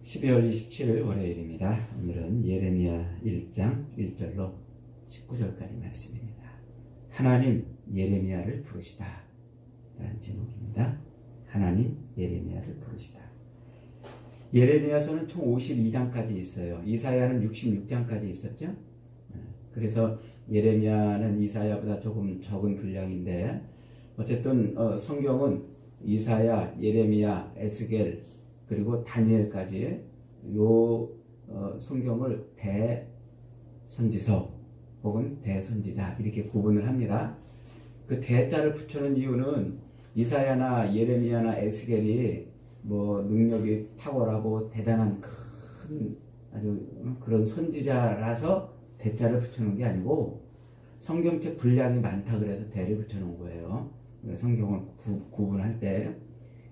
12월 27일 월요일입니다. 오늘은 예레미야 1장 1절로 19절까지 말씀입니다. 하나님 예레미야를 부르시다 라는 제목입니다. 하나님 예레미야를 부르시다. 예레미야서는 총 52장까지 있어요. 이사야는 66장까지 있었죠. 그래서 예레미야는 이사야보다 조금 적은 분량인데 어쨌든 성경은 이사야, 예레미야, 에스겔 그리고 다니엘까지 요 성경을 대선지서 혹은 대선지자 이렇게 구분을 합니다. 그 대자를 붙여놓은 이유는 이사야나 예레미야나 에스겔이 뭐 능력이 탁월하고 대단한 큰 아주 그런 선지자라서 대자를 붙여놓은 게 아니고 성경책 분량이 많다 그래서 대를 붙여놓은 거예요. 성경을 구분할 때.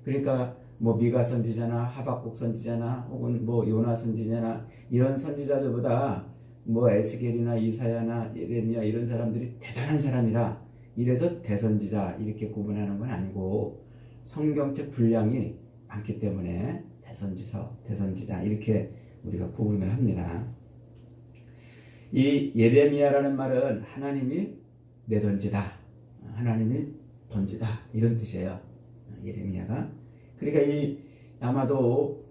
그러니까 뭐 미가 선지자나 하박국 선지자나 혹은 뭐 요나 선지자나 이런 선지자들보다 뭐 에스겔이나 이사야나 예레미야 이런 사람들이 대단한 사람이라 이래서 대선지자 이렇게 구분하는 건 아니고 성경책 분량이 많기 때문에 대선지자 이렇게 우리가 구분을 합니다. 이 예레미야라는 말은 하나님이 내던지다, 하나님이 던지다 이런 뜻이에요. 예레미야가. 그러니까 이 아마도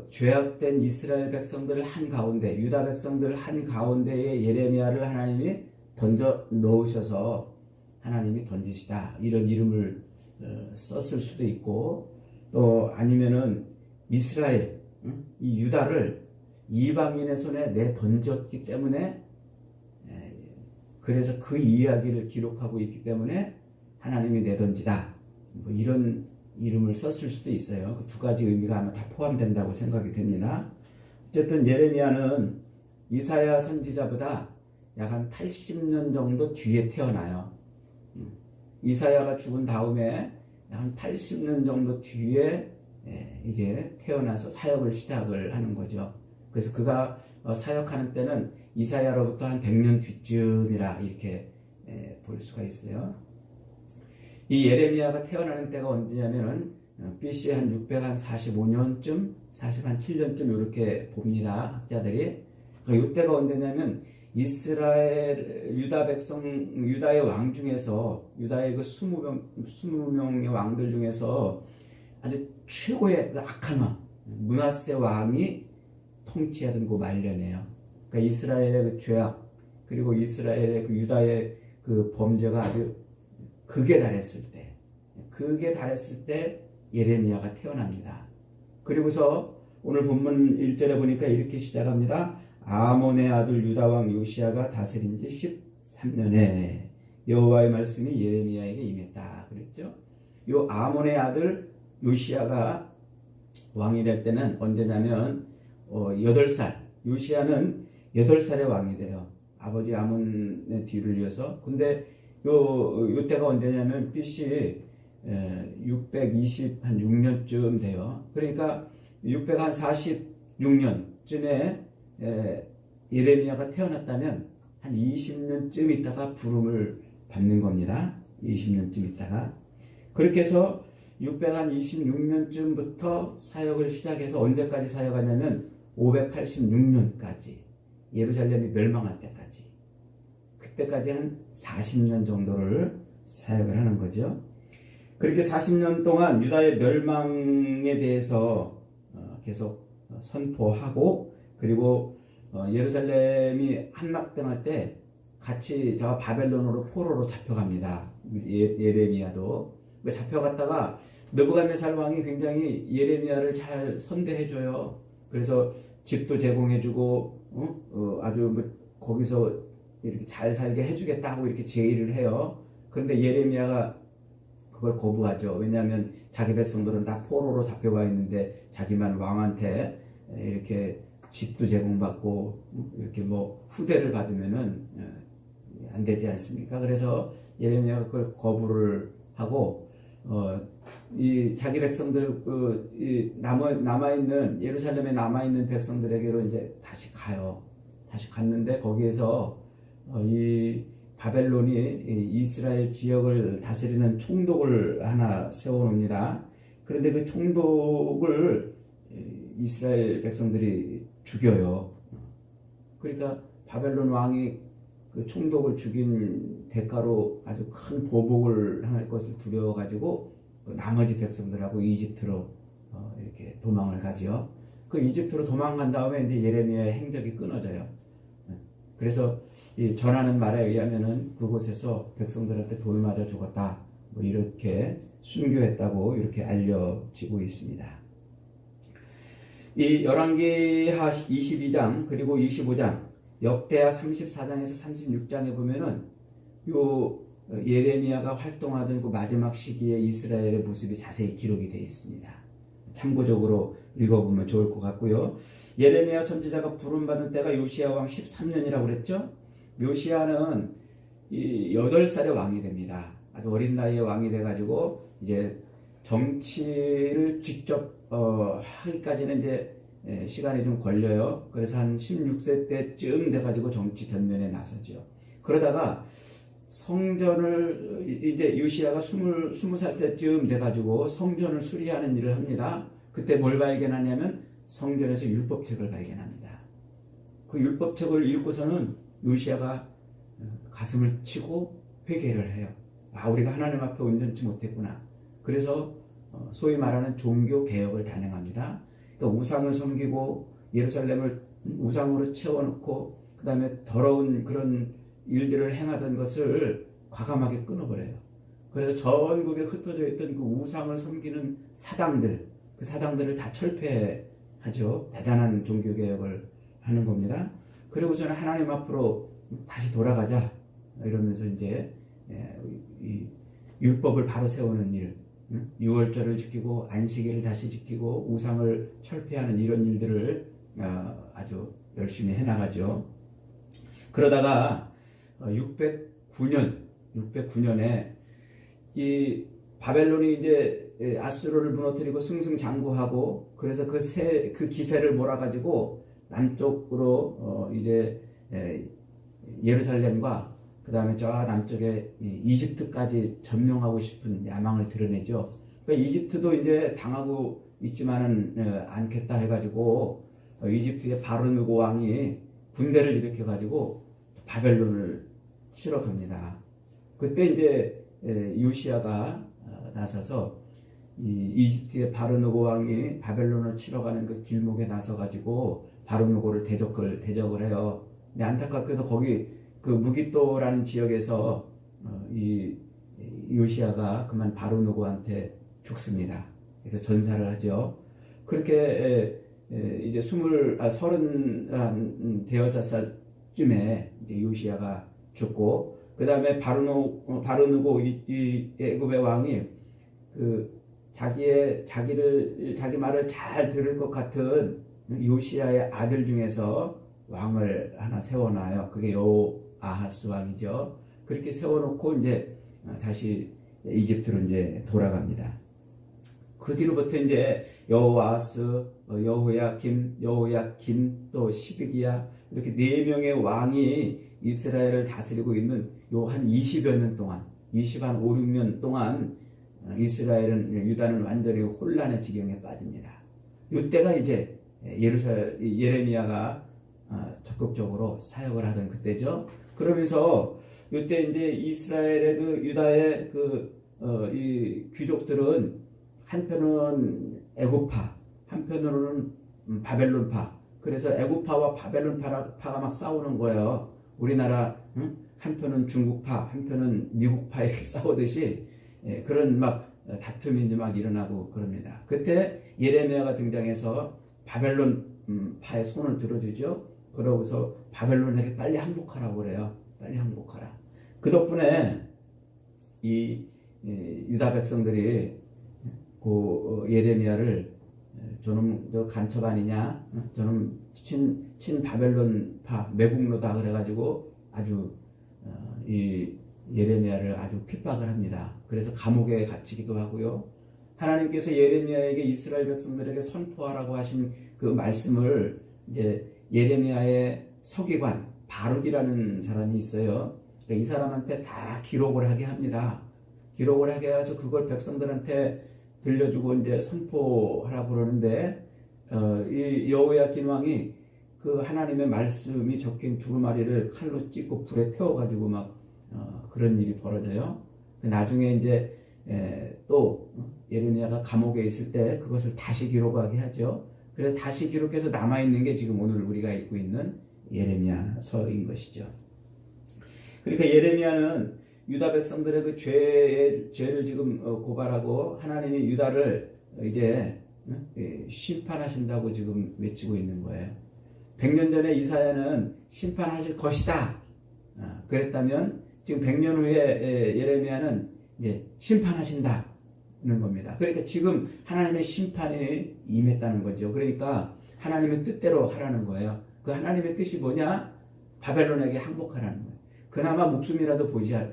죄악된 이스라엘 백성들을 한 가운데, 유다 백성들 한 가운데에 예레미야를 하나님이 던져 넣으셔서 하나님이 던지시다 이런 이름을 썼을 수도 있고, 또 아니면은 이스라엘, 이 유다를 이방인의 손에 내 던졌기 때문에, 그래서 그 이야기를 기록하고 있기 때문에 하나님이 내던지다 뭐 이런 이름을 썼을 수도 있어요. 그 두 가지 의미가 아마 다 포함된다고 생각이 됩니다. 어쨌든 예레미야는 이사야 선지자보다 약 한 80년 정도 뒤에 태어나요. 이사야가 죽은 다음에 약 한 80년 정도 뒤에 이제 태어나서 사역을 시작을 하는 거죠. 그래서 그가 사역하는 때는 이사야로부터 한 100년 뒤쯤이라 이렇게 볼 수가 있어요. 이 예레미야가 태어나는 때가 언제냐면은 BC 한 645년쯤, 47년쯤 이렇게 봅니다. 학자들이. 이때가 언제냐면 이스라엘 유다 백성, 유다의 왕 중에서 유다의 그 20명의 왕들 중에서 아주 최고의 그 악한 왕, 므낫세 왕이 통치하던 그 말년이에요. 그러니까 이스라엘의 그 죄악 그리고 이스라엘의 그 유다의 그 범죄가 아주 극에 달했을 때 예레미야가 태어납니다. 그리고서 오늘 본문 1절에 보니까 이렇게 시작합니다. 아몬의 아들 유다왕 요시야가 다스린 지 13년에 여호와의 말씀이 예레미야에게 임했다 그랬죠. 요 아몬의 아들 요시야가 왕이 될 때는 언제냐면 8살, 요시야는 8살의 왕이 돼요. 아버지 아몬의 뒤를 이어서. 근데 요 때가 언제냐면 BC 626년쯤 돼요. 그러니까 646년쯤에 예레미야가 태어났다면 한 20년쯤 있다가 부름을 받는 겁니다. 20년쯤 있다가. 그렇게 해서 626년쯤부터 사역을 시작해서 언제까지 사역하냐면 586년까지 예루살렘이 멸망할 때까지. 그때까지 한 40년 정도를 사역을 하는 거죠. 그렇게 40년 동안 유다의 멸망에 대해서 계속 선포하고, 그리고 예루살렘이 함락당할 때 같이 저 바벨론으로 포로로 잡혀갑니다. 예레미야도 잡혀갔다가 느부갓네살 왕이 굉장히 예레미야를 잘 선대해줘요. 그래서 집도 제공해주고 아주 거기서 이렇게 잘 살게 해주겠다고 이렇게 제의를 해요. 그런데 예레미야가 그걸 거부하죠. 왜냐하면 자기 백성들은 다 포로로 잡혀가 있는데 자기만 왕한테 이렇게 집도 제공받고 이렇게 뭐 후대를 받으면은 안 되지 않습니까? 그래서 예레미야가 그걸 거부를 하고 이 자기 백성들 남아있는 예루살렘에 남아있는 백성들에게로 이제 다시 가요. 다시 갔는데 거기에서 이 바벨론이 이스라엘 지역을 다스리는 총독을 하나 세워놓습니다. 그런데 그 총독을 이스라엘 백성들이 죽여요. 그러니까 바벨론 왕이 그 총독을 죽인 대가로 아주 큰 보복을 할 것을 두려워가지고 그 나머지 백성들하고 이집트로 이렇게 도망을 가죠. 그 이집트로 도망간 다음에 이제 예레미야의 행적이 끊어져요. 그래서 이 전하는 말에 의하면은 그곳에서 백성들한테 돌 맞아 죽었다. 뭐 이렇게 순교했다고 이렇게 알려지고 있습니다. 이 열왕기하 22장 그리고 25장 역대하 34장에서 36장에 보면은 요 예레미야가 활동하던 그 마지막 시기에 이스라엘의 모습이 자세히 기록이 되어 있습니다. 참고적으로 읽어보면 좋을 것 같고요. 예레미야 선지자가 부름받은 때가 요시야 왕 13년이라고 그랬죠. 요시야는 8살에 왕이 됩니다. 아주 어린 나이에 왕이 돼가지고 이제 정치를 직접 하기까지는 이제 시간이 좀 걸려요. 그래서 한 16세 때쯤 돼가지고 정치 전면에 나서죠. 그러다가 성전을 이제 요시야가 20살 때쯤 돼가지고 성전을 수리하는 일을 합니다. 그때 뭘 발견하냐면 성전에서 율법책을 발견합니다. 그 율법책을 읽고서는 요시야가 가슴을 치고 회개를 해요. 아, 우리가 하나님 앞에 온전치 못했구나. 그래서 소위 말하는 종교 개혁을 단행합니다. 그러니까 우상을 섬기고 예루살렘을 우상으로 채워놓고 그 다음에 더러운 그런 일들을 행하던 것을 과감하게 끊어버려요. 그래서 전국에 흩어져 있던 그 우상을 섬기는 사당들, 그 사당들을 다 철폐하죠. 대단한 종교개혁을 하는 겁니다. 그리고서는 하나님 앞으로 다시 돌아가자 이러면서 이제 이 율법을 바로 세우는 일, 유월절을 지키고 안식일을 다시 지키고 우상을 철폐하는 이런 일들을 아주 열심히 해나가죠. 그러다가 609년에 이 바벨론이 이제 아수르를 무너뜨리고 승승장구하고 그래서 그 기세를 몰아가지고 남쪽으로 이제 예루살렘과 그 다음에 저 남쪽에 이집트까지 점령하고 싶은 야망을 드러내죠. 그러니까 이집트도 이제 당하고 있지만은 않겠다 해가지고 이집트의 바르누고 왕이 군대를 일으켜가지고 바벨론을 치러 갑니다. 그때 이제 요시야가 나서서 이집트의 바르누고 왕이 바벨론을 치러 가는 그 길목에 나서가지고 바르누고를 대적을 해요. 근데 안타깝게도 거기 그 무기또라는 지역에서 이 요시야가 그만 바르누고한테 죽습니다. 그래서 전사를 하죠. 그렇게 이제 36살쯤에 이제 요시야가 죽고 그 다음에 바르누고 이 애굽의 왕이 그 자기 말을 잘 들을 것 같은 요시야의 아들 중에서 왕을 하나 세워놔요. 그게 여호아하스 왕이죠. 그렇게 세워놓고 이제 다시 이집트로 이제 돌아갑니다. 그 뒤로부터 이제 여호아하스, 여호야김, 또 시드기야 이렇게 4명의 왕이 이스라엘을 다스리고 있는 요 한 20여 년 동안, 5, 6년 동안 유다는 완전히 혼란의 지경에 빠집니다. 이때가 이제 예레미야가 적극적으로 사역을 하던 그때죠. 그러면서 이때 이제 이스라엘의 유다의 이 귀족들은 한편은 애굽파, 한편으로는 바벨론파. 그래서 애굽파와 바벨론파가 막 싸우는 거예요. 우리나라 한편은 중국파, 한편은 미국파 이렇게 싸우듯이 그런 막 다툼이 막 일어나고 그럽니다. 그때 예레미야가 등장해서 바벨론파의 손을 들어주죠. 그러고서 바벨론에게 빨리 항복하라고 그래요. 빨리 항복하라. 그 덕분에 이 유다 백성들이 그 예레미야를 저놈 저 간첩 아니냐, 저놈 친 바벨론파 매국노다 그래가지고 아주 이 예레미야를 아주 핍박을 합니다. 그래서 감옥에 갇히기도 하고요. 하나님께서 예레미야에게 이스라엘 백성들에게 선포하라고 하신 그 말씀을 이제 예레미야의 서기관 바룩이라는 사람이 있어요. 그러니까 이 사람한테 다 기록을 하게 합니다. 기록을 하게 해서 그걸 백성들한테 들려주고 이제 선포하라고 그러는데 이 여호야긴 왕이 그 하나님의 말씀이 적힌 두루마리를 칼로 찢고 불에 태워가지고 막 그런 일이 벌어져요. 나중에 이제 또 예레미야가 감옥에 있을 때 그것을 다시 기록하게 하죠. 그래서 다시 기록해서 남아있는 게 지금 오늘 우리가 읽고 있는 예레미야서인 것이죠. 그러니까 예레미야는 유다 백성들의 그 죄를 지금 고발하고 하나님이 유다를 이제 심판하신다고 지금 외치고 있는 거예요. 100년 전에 이사야는 심판하실 것이다 그랬다면 지금 100년 후에 예레미야는 이제 심판하신다는 겁니다. 그러니까 지금 하나님의 심판이 임했다는 거죠. 그러니까 하나님의 뜻대로 하라는 거예요. 그 하나님의 뜻이 뭐냐? 바벨론에게 항복하라는 거예요. 그나마 목숨이라도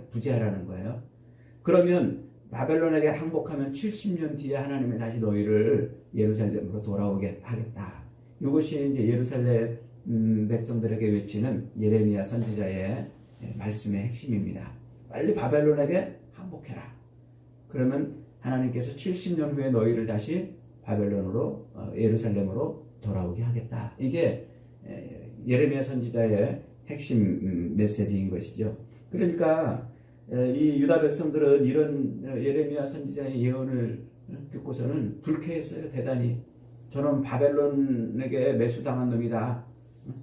부지하라는 거예요. 그러면 바벨론에게 항복하면 70년 뒤에 하나님이 다시 너희를 예루살렘으로 돌아오게 하겠다. 이것이 이제 예루살렘 백성들에게 외치는 예레미야 선지자의 말씀의 핵심입니다. 빨리 바벨론에게 항복해라. 그러면 하나님께서 70년 후에 너희를 다시 바벨론으로 예루살렘으로 돌아오게 하겠다. 이게 예레미야 선지자의 핵심 메시지인 것이죠. 그러니까 이 유다 백성들은 이런 예레미야 선지자의 예언을 듣고서는 불쾌했어요. 대단히. 저는 바벨론에게 매수당한 놈이다.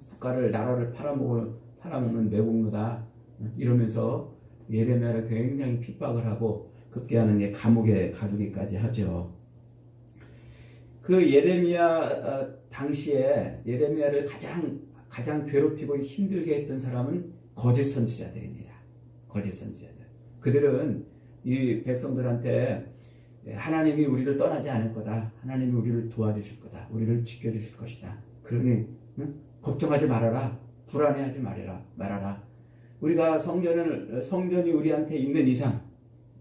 국가를 나라를 팔아먹는 매국노다. 이러면서 예레미야를 굉장히 핍박을 하고 급기야는 게 감옥에 가두기까지 하죠. 그 예레미야 당시에 예레미야를 가장 괴롭히고 힘들게 했던 사람은 거짓 선지자들입니다. 거짓 선지자들. 그들은 이 백성들한테 하나님이 우리를 떠나지 않을 거다. 하나님이 우리를 도와주실 거다. 우리를 지켜주실 것이다. 그러니 걱정하지 말아라. 불안해하지 말아라. 우리가 성전이 우리한테 있는 이상,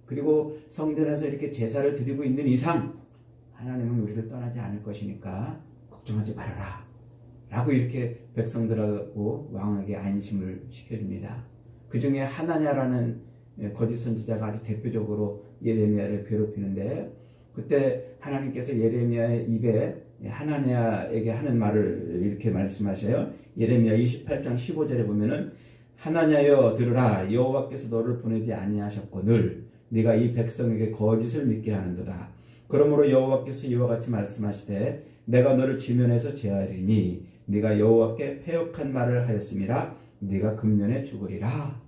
그리고 성전에서 이렇게 제사를 드리고 있는 이상 하나님은 우리를 떠나지 않을 것이니까 걱정하지 말아라. 라고 이렇게 백성들하고 왕에게 안심을 시켜줍니다. 그 중에 하나냐라는 거짓 선지자가 아주 대표적으로 예레미야를 괴롭히는데, 그때 하나님께서 예레미야의 입에 하나냐에게 하는 말을 이렇게 말씀하셔요. 예레미야 28장 15절에 보면은 하나냐여 들으라. 여호와께서 너를 보내지 아니하셨거늘 네가 이 백성에게 거짓을 믿게 하는도다. 그러므로 여호와께서 이와 같이 말씀하시되 내가 너를 지면에서 제하리니 네가 여호와께 패역한 말을 하였음이라. 네가 금년에 죽으리라.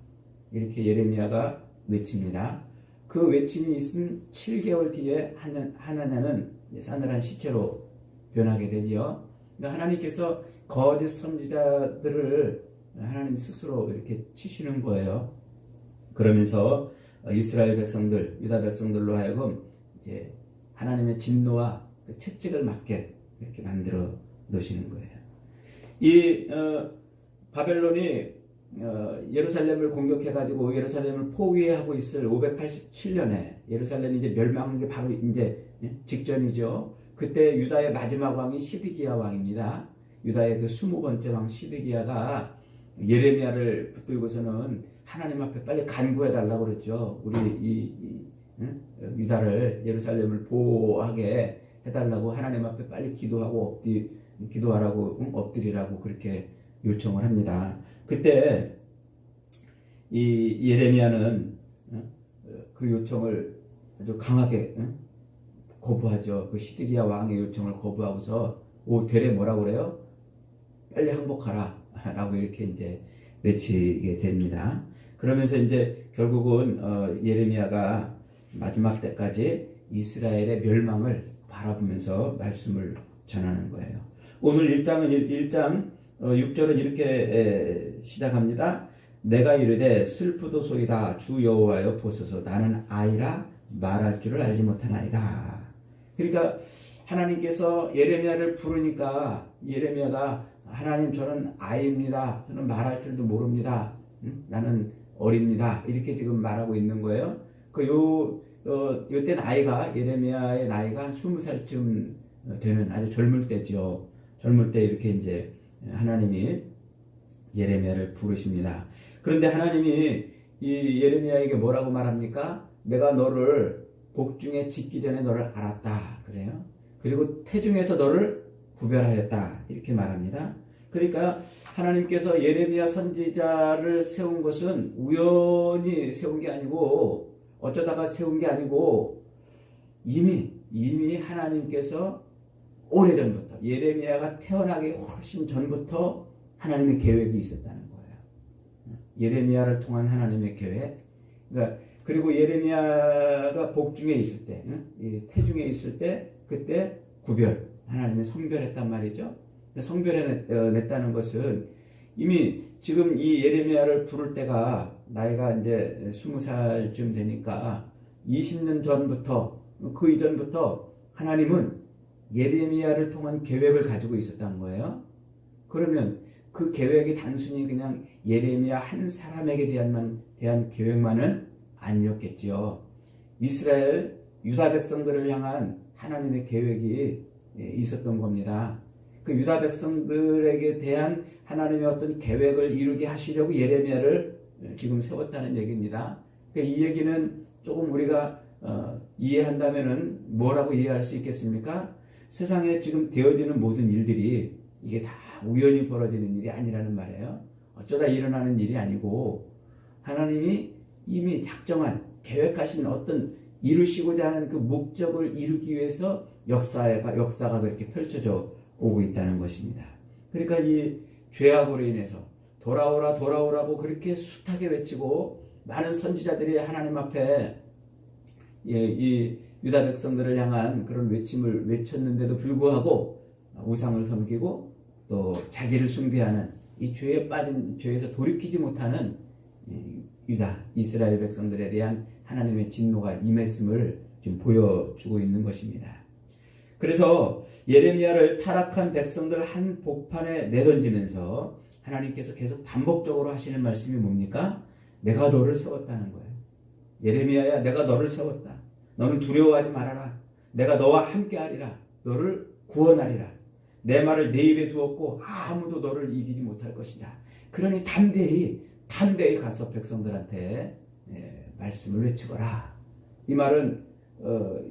이렇게 예레미야가 외칩니다. 그 외침이 있은 7개월 뒤에 하나냐는 싸늘한 시체로 변하게 되지요. 그러니까 하나님께서 거짓 선지자들을 하나님 스스로 이렇게 치시는 거예요. 그러면서 이스라엘 백성들, 유다 백성들로 하여금 이제 하나님의 진노와 그 채찍을 맞게 이렇게 만들어 놓으시는 거예요. 이 바벨론이 예루살렘을 공격해가지고 예루살렘을 포위하고 있을 587년에 예루살렘이 이제 멸망한 게 바로 이제 직전이죠. 그때 유다의 마지막 왕이 시드기야 왕입니다. 유다의 그 20번째 왕 시드기야가 예레미야를 붙들고서는 하나님 앞에 빨리 간구해달라고 그랬죠. 우리 유다를, 예루살렘을 보호하게 해달라고 하나님 앞에 빨리 기도하라고 엎드리라고 그렇게 요청을 합니다. 그때 이 예레미야는 그 요청을 아주 강하게 거부하죠. 그 시드기야 왕의 요청을 거부하고서 되레 뭐라고 그래요? 빨리 항복하라 라고 이렇게 이제 외치게 됩니다. 그러면서 이제 결국은 예레미야가 마지막 때까지 이스라엘의 멸망을 바라보면서 말씀을 전하는 거예요. 오늘 1장 6절은 이렇게 시작합니다. 내가 이르되 슬프도소이다 주 여호와여 보소서 나는 아이라 말할 줄을 알지 못하나이다. 그러니까 하나님께서 예레미야를 부르니까 예레미야가 하나님 저는 아이입니다. 저는 말할 줄도 모릅니다. 나는 어립니다. 이렇게 지금 말하고 있는 거예요. 요때 나이가 예레미야의 나이가 20살쯤 되는 아주 젊을 때죠. 젊을 때 이렇게 이제 하나님이 예레미야를 부르십니다. 그런데 하나님이 이 예레미야에게 뭐라고 말합니까? 내가 너를 복중에 짓기 전에 너를 알았다. 그래요. 그리고 태중에서 너를 구별하였다 이렇게 말합니다. 그러니까 하나님께서 예레미야 선지자를 세운 것은 우연히 세운 게 아니고 어쩌다가 세운 게 아니고 이미 하나님께서 오래전부터 예레미야가 태어나기 훨씬 전부터 하나님의 계획이 있었다는 거예요. 예레미야를 통한 하나님의 계획. 그러니까 그리고 예레미야가 복중에 있을 때, 태중에 있을 때 그때 하나님이 성별했단 말이죠. 성별해냈다는 것은 이미 지금 이 예레미야를 부를 때가 나이가 이제 20살쯤 되니까 20년 전부터 그 이전부터 하나님은 예레미야를 통한 계획을 가지고 있었다는 거예요. 그러면 그 계획이 단순히 그냥 예레미야 한 사람에게 대한 계획만은 아니었겠지요. 이스라엘 유다 백성들을 향한 하나님의 계획이 있었던 겁니다. 그 유다 백성들에게 대한 하나님의 어떤 계획을 이루게 하시려고 예레미야를 지금 세웠다는 얘기입니다. 이 얘기는 조금 우리가 이해한다면은 뭐라고 이해할 수 있겠습니까? 세상에 지금 되어지는 모든 일들이 이게 다 우연히 벌어지는 일이 아니라는 말이에요. 어쩌다 일어나는 일이 아니고 하나님이 이미 작정한 계획하신 어떤 이루시고자 하는 그 목적을 이루기 위해서 역사가 그렇게 펼쳐져 오고 있다는 것입니다. 그러니까 이 죄악으로 인해서 돌아오라고 그렇게 숱하게 외치고 많은 선지자들이 하나님 앞에 이 유다 백성들을 향한 그런 외침을 외쳤는데도 불구하고 우상을 섬기고 또 자기를 숭배하는 이 죄에서 돌이키지 못하는 유다 이스라엘 백성들에 대한 하나님의 진노가 임했음을 지금 보여주고 있는 것입니다. 그래서 예레미야를 타락한 백성들 한 복판에 내던지면서 하나님께서 계속 반복적으로 하시는 말씀이 뭡니까? 내가 너를 세웠다는 거예요. 예레미야야, 내가 너를 세웠다. 너는 두려워하지 말아라. 내가 너와 함께하리라. 너를 구원하리라. 내 말을 내 입에 두었고 아무도 너를 이기지 못할 것이다. 그러니 담대히 가서 백성들한테 말씀을 외치거라. 이 말은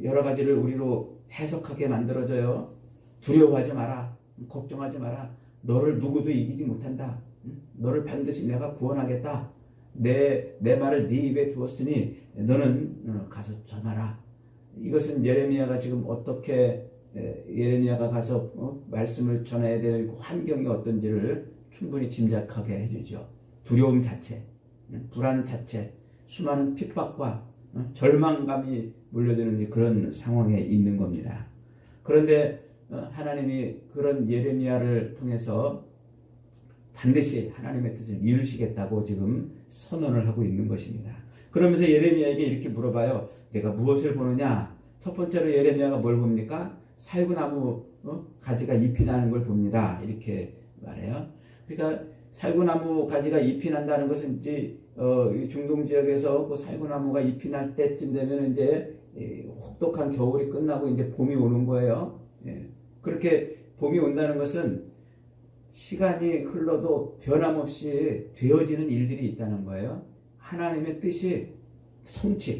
여러 가지를 우리로 해석하게 만들어져요. 두려워하지 마라. 걱정하지 마라. 너를 누구도 이기지 못한다. 너를 반드시 내가 구원하겠다. 내 말을 네 입에 두었으니 너는 가서 전하라. 이것은 예레미야가 지금 어떻게 예레미야가 가서 말씀을 전해야 될 환경이 어떤지를 충분히 짐작하게 해주죠. 두려움 자체, 불안 자체, 수많은 핍박과 절망감이 몰려드는 그런 상황에 있는 겁니다. 그런데 하나님이 그런 예레미야를 통해서 반드시 하나님의 뜻을 이루시겠다고 지금 선언을 하고 있는 것입니다. 그러면서 예레미야에게 이렇게 물어봐요. 내가 무엇을 보느냐? 첫 번째로 예레미야가 뭘 봅니까? 살구나무 가지가 잎이 나는 걸 봅니다. 이렇게 말해요. 그러니까 살구나무 가지가 잎이 난다는 것은 이제 중동 지역에서 그 살구나무가 잎이 날 때쯤 되면 이제 혹독한 겨울이 끝나고 이제 봄이 오는 거예요. 그렇게 봄이 온다는 것은 시간이 흘러도 변함없이 되어지는 일들이 있다는 거예요. 하나님의 뜻이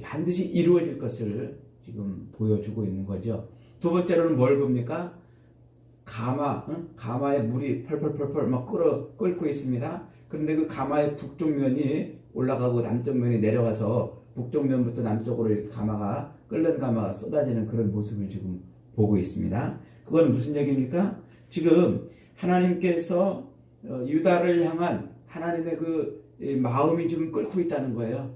반드시 이루어질 것을 지금 보여주고 있는 거죠. 두 번째로는 뭘 봅니까? 가마에 물이 펄펄펄펄 막 끓고 있습니다. 그런데 그 가마의 북쪽 면이 올라가고 남쪽 면이 내려가서 북쪽 면부터 남쪽으로 이렇게 끓는 가마가 쏟아지는 그런 모습을 지금 보고 있습니다. 그건 무슨 얘기입니까? 지금 하나님께서 유다를 향한 하나님의 그 마음이 지금 끓고 있다는 거예요.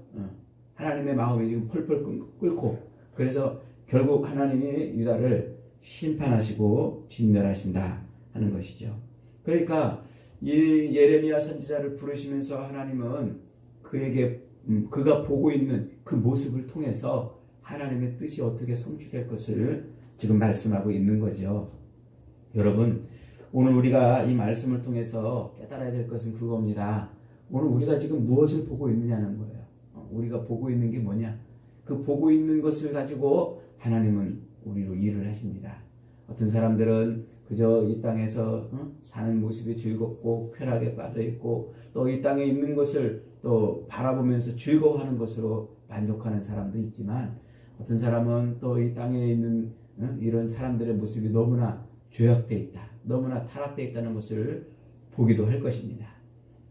하나님의 마음이 지금 펄펄 끓고, 그래서 결국 하나님이 유다를 심판하시고 진멸하신다 하는 것이죠. 그러니까 이 예레미야 선지자를 부르시면서 하나님은 그에게 그가 보고 있는 그 모습을 통해서 하나님의 뜻이 어떻게 성취될 것을 지금 말씀하고 있는 거죠. 여러분, 오늘 우리가 이 말씀을 통해서 깨달아야 될 것은 그겁니다. 오늘 우리가 지금 무엇을 보고 있느냐는 거예요. 우리가 보고 있는 게 뭐냐? 그 보고 있는 것을 가지고 하나님은 우리로 일을 하십니다. 어떤 사람들은 그저 이 땅에서 사는 모습이 즐겁고 쾌락에 빠져있고 또 이 땅에 있는 것을 또 바라보면서 즐거워하는 것으로 만족하는 사람도 있지만, 어떤 사람은 또 이 땅에 있는 이런 사람들의 모습이 너무나 죄악되어 있다. 너무나 타락되어 있다는 것을 보기도 할 것입니다.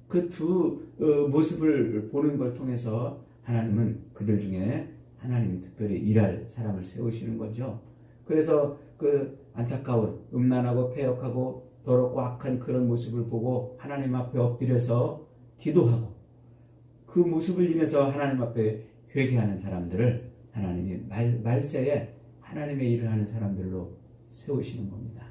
그 두 모습을 보는 걸 통해서 하나님은 그들 중에 하나님이 특별히 일할 사람을 세우시는 거죠. 그래서 그 안타까운 음란하고 패역하고 더럽고 악한 그런 모습을 보고 하나님 앞에 엎드려서 기도하고 그 모습을 인해서 하나님 앞에 회개하는 사람들을 하나님이 말세에 하나님의 일을 하는 사람들로 세우시는 겁니다.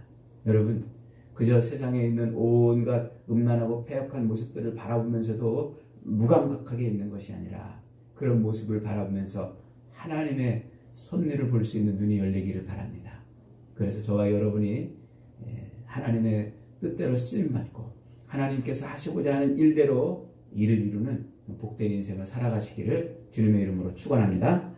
여러분, 그저 세상에 있는 온갖 음란하고 패역한 모습들을 바라보면서도 무감각하게 있는 것이 아니라 그런 모습을 바라보면서 하나님의 섭리를 볼 수 있는 눈이 열리기를 바랍니다. 그래서 저와 여러분이 하나님의 뜻대로 쓰임받고 하나님께서 하시고자 하는 일대로 일을 이루는 복된 인생을 살아가시기를 주님의 이름으로 축원합니다.